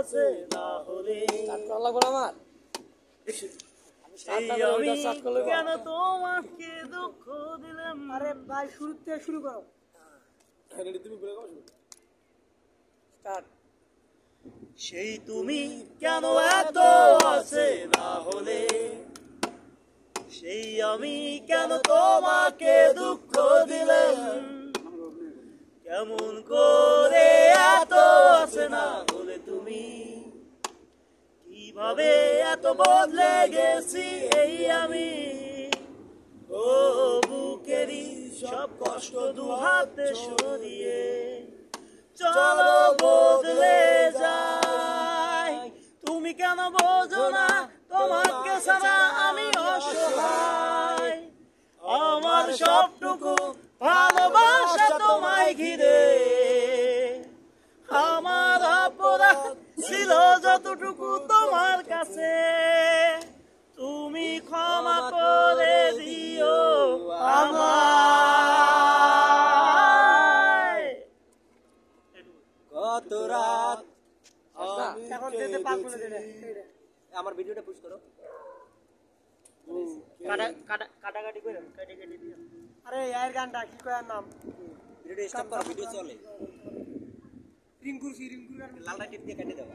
আছে না হলে কেন তোমাকে দুঃখ দিলাম। আরে ভাই শুরু থেকে শুরু করো। সেই তুমি কেন এত আছে না হলে, সেই আমি কেন তোমাকে দুঃখ দিলাম। কেমন করে এত আছে না হলে তুমি, কিভাবে এত বদলে গেছি এই আমি। ও বুকেরই সব কষ্ট দু হাতে সরিয়ে চলো বদলে যাই। তুমি কেন বোঝো না তোমাকে ছাড়া আমি অসহায়। আমার সবটুকু ভালোবাসা তোমায় ঘিরে, আমার অপরাধ ছিল যতটুকু তোমার কাছে, তুমি ক্ষমা করে দিও আমায়। কত রাত এখন যেতে পারবো না। আমার ভিডিওটা পুশ করো। কাটাকাটি করে কেটে দিও। আরে এর গানটা কি কয়ার নাম? ভিডিওটা স্টপ করো, ভিডিও চলে। রিঙ্কুর গান লালটা টিপ দিয়ে কেটে দাও।